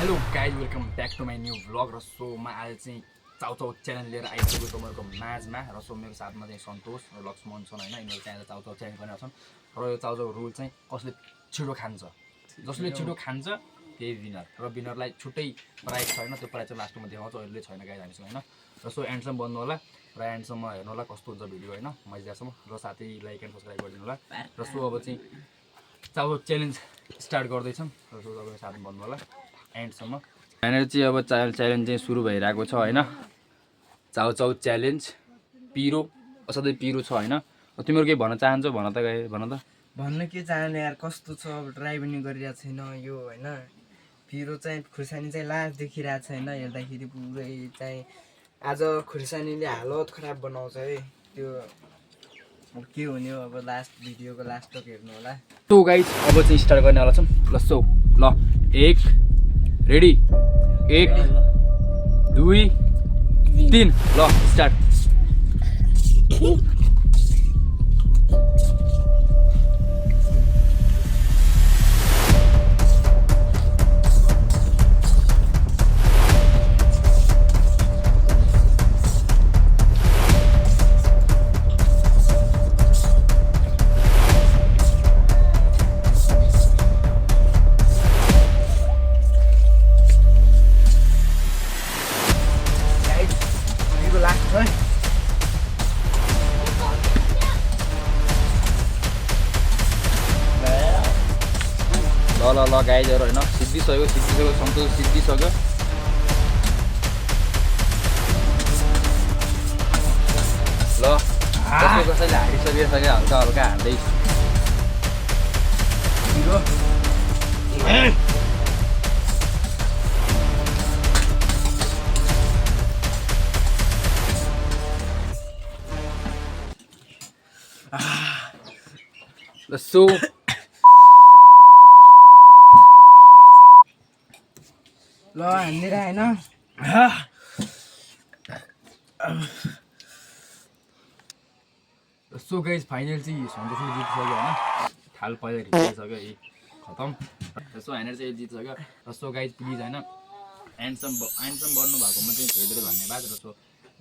hello guys welcome back to my new vlog र सोमा आज चाहिँ चाउचाउ च्यालेन्ज लिएर आइसकेको तपाईँहरूको माझमा र सो मेरो साथमा चाहिँ सन्तोष र लक्ष्मण छन् होइन यिनीहरू चाहिँ आज चाउचाउ च्यालेन्ज गरेका छन् र यो चाउचाउ रुल चाहिँ कसले छिटो खान्छ जसले छिटो खान्छ त्यही विनर र विनरलाई छुट्टै प्राइज छैन त्यो प्राइज चाहिँ लास्टमा देखाउँछ अहिले छैन गाइज हामीसँग होइन र सो एन्डसम्म बन्नु होला र एन्डसम्म हेर्नु होला कस्तो हुन्छ भिडियो होइन मजासम्म र साथै लाइक एन्ड सब्सक्राइब गरिदिनु होला र सो अब चाहिँ चाउचाउ च्यालेन्ज स्टार्ट गर्दैछौँ र सो तपाईँको साथमा बन्नु होला एन्डसम्म यहाँनिर चाहिँ अब च्यालेन्ज चाहिँ सुरु भइरहेको छ होइन चाउचाउ च्यालेन्ज पिरो असाध्यै पिरो छ होइन तिमीहरू केही भन्न चाहन्छौ भन त भन्न के चाहने यार कस्तो छ अब ट्राई पनि गरिरहेको छैन यो होइन पिरो चाहिँ खुर्सानी चाहिँ लास्ट देखिरहेको छैन हेर्दाखेरि पुरै चाहिँ आज खुर्सानीले हालत खराब बनाउँछ है त्यो अब के हुने हो अब लास्ट भिडियोको लास्ट तक हेर्नु होला सो गाइज अब चाहिँ स्टार्ट गर्नेवाला छौँ ल सो ल एक रेडी 1 2 3 ल स्टार्ट ल गाइजहरू होइन सिद्धिसक्यो सन्तोष सिद्धिसक्यो ल कसैले हारिसकिसक्यो हल्का हल्का हान्दै ल सो ल हान्दिएर होइन सो गाइज फाइनल चाहिँ सन्तोषले जितिसक्यो होइन थाल पहिला रिसाइसक्यो यी खतम सो हानेर चाहिँ जितिसक्यो र सो गाइज प्लिज होइन एन्डसम्म बन्नु भएकोमा चाहिँ धेरै धेरै धन्यवाद र सो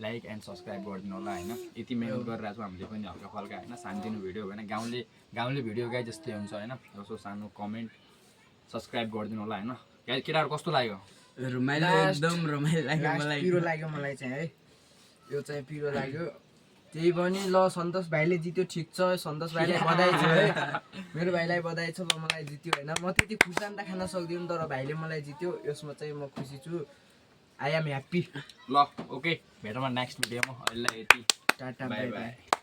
लाइक एन्ड सब्सक्राइब गरिदिनु होला होइन यति मेहनत गरिरहेको छौँ हामीले पनि हल्का फल्का होइन सानोतिनो भिडियो होइन गाउँले भिडियो गाई जस्तै हुन्छ होइन र सो सानो कमेन्ट सब्सक्राइब गरिदिनु होला होइन गाई केटाहरू कस्तो लाग्यो रमाइलो एकदम रमाइलो लाग्यो मलाई पिरो लाग्यो मलाई चाहिँ है यो चाहिँ पिरो लाग्यो त्यही पनि ल सन्तोष भाइले जित्यो ठिक छ सन्तोष भाइलाई बधाई छ है मेरो भाइलाई बधाई छ ल मलाई जित्यो होइन म त्यति खुर्सानी त खान सक्दिनँ तर भाइले मलाई जित्यो यसमा चाहिँ म खुसी छु आई एम ह्याप्पी ल ओके भेटौँ नेक्स्ट भिडियोमा अहिले यति टाटा बाई बाई